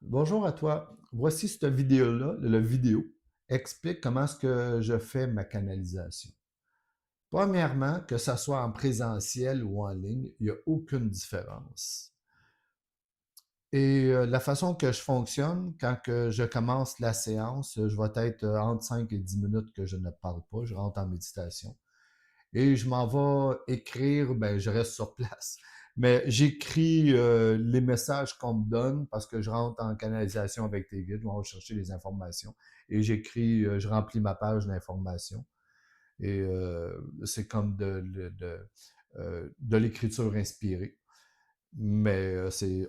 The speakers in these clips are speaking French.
Bonjour à toi. Voici cette vidéo-là. La vidéo explique comment est-ce que je fais ma canalisation. Premièrement, que ça soit en présentiel ou en ligne, il n'y a aucune différence. Et la façon que je fonctionne, quand que je commence la séance, je vais être entre 5 et 10 minutes que je ne parle pas, je rentre en méditation. Et je m'en vais écrire, ben je reste sur place. Mais j'écris les messages qu'on me donne parce que je rentre en canalisation avec tes guides, je vais chercher les informations et j'écris, je remplis ma page d'informations. Et c'est comme de l'écriture inspirée, mais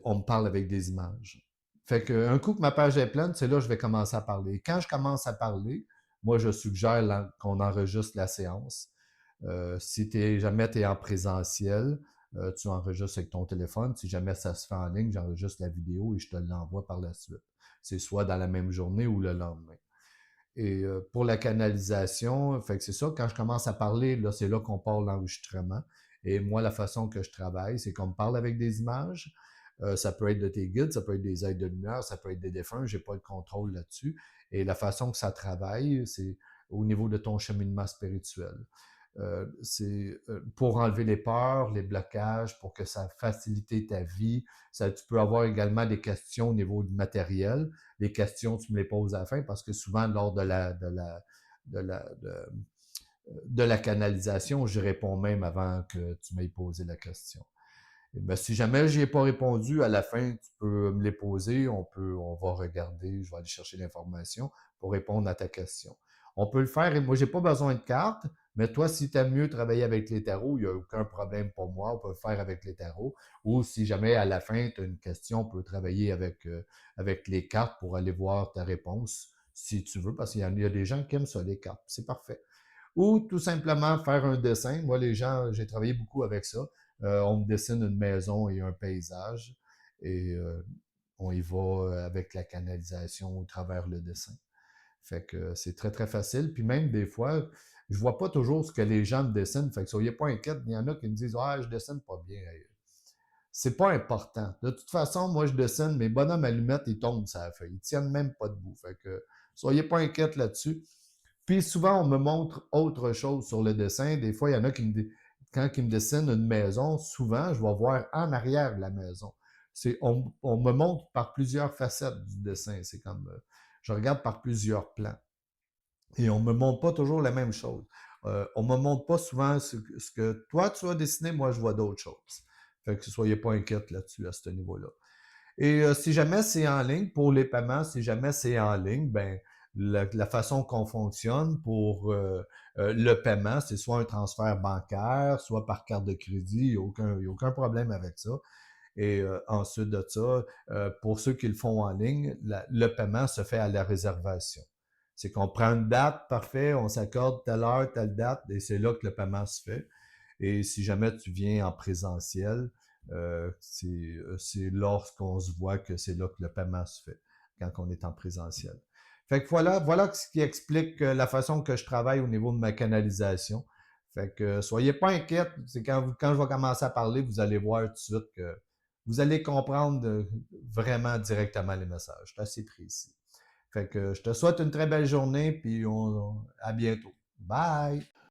on me parle avec des images. Fait que un coup que ma page est pleine, c'est là que je vais commencer à parler. Quand je commence à parler, moi je suggère qu'on enregistre la séance. Si jamais tu es en présentiel, tu enregistres avec ton téléphone. Si jamais ça se fait en ligne, j'enregistre la vidéo et je te l'envoie par la suite. C'est soit dans la même journée ou le lendemain. Et pour la canalisation, fait que c'est ça, quand je commence à parler, là, c'est là qu'on part l'enregistrement. Et moi, la façon que je travaille, c'est qu'on me parle avec des images. Ça peut être de tes guides, ça peut être des aides de lumière, ça peut être des défunts, j'ai pas de contrôle là-dessus. Et la façon que ça travaille, c'est au niveau de ton cheminement spirituel. C'est pour enlever les peurs, les blocages, pour que ça facilite ta vie. Ça, tu peux avoir également des questions au niveau du matériel. Les questions, tu me les poses à la fin parce que souvent, lors de la, de, de la canalisation, je réponds même avant que tu m'aies posé la question. Et ben, si jamais je n'y ai pas répondu, à la fin, tu peux me les poser, on va regarder, je vais aller chercher l'information pour répondre à ta question. On peut le faire, et moi, j'ai pas besoin de carte, mais toi, si tu aimes mieux travailler avec les tarots, il n'y a aucun problème pour moi, on peut le faire avec les tarots. Ou si jamais à la fin, tu as une question, on peut travailler avec les cartes pour aller voir ta réponse, si tu veux, parce qu'il y a des gens qui aiment ça, les cartes. C'est parfait. Ou tout simplement faire un dessin. Moi, les gens, j'ai travaillé beaucoup avec ça. On me dessine une maison et un paysage et on y va avec la canalisation au travers le dessin. Fait que c'est très, très facile. Puis même des fois, je vois pas toujours ce que les gens me dessinent. Fait que soyez pas inquiets. Il y en a qui me disent ah, je dessine pas bien. C'est pas important. De toute façon, moi, je dessine, mes bonhommes allumettes, ils tombent sur la feuille. Ils tiennent même pas debout. Fait que soyez pas inquiets là-dessus. Puis souvent, on me montre autre chose sur le dessin. Des fois, il y en a quand ils me dessinent une maison, souvent, je vais voir en arrière de la maison. On me montre par plusieurs facettes du dessin. C'est comme, je regarde par plusieurs plans. Et on me montre pas toujours la même chose. On me montre pas souvent ce que toi, tu as dessiné, moi, je vois d'autres choses. Fait que soyez pas inquiète là-dessus, à ce niveau-là. Et si jamais c'est en ligne, pour les paiements, si jamais c'est en ligne, ben la façon qu'on fonctionne pour le paiement, c'est soit un transfert bancaire, soit par carte de crédit, il y a aucun problème avec ça. Et ensuite de ça, pour ceux qui le font en ligne, le paiement se fait à la réservation. C'est qu'on prend une date, parfait, on s'accorde telle heure, telle date, et c'est là que le paiement se fait. Et si jamais tu viens en présentiel, c'est lorsqu'on se voit que c'est là que le paiement se fait, quand on est en présentiel. Fait que voilà ce qui explique la façon que je travaille au niveau de ma canalisation. Fait que soyez pas inquiets, c'est quand je vais commencer à parler, vous allez voir tout de suite que vous allez comprendre vraiment directement les messages. C'est assez précis. Fait que je te souhaite une très belle journée, puis à bientôt. Bye!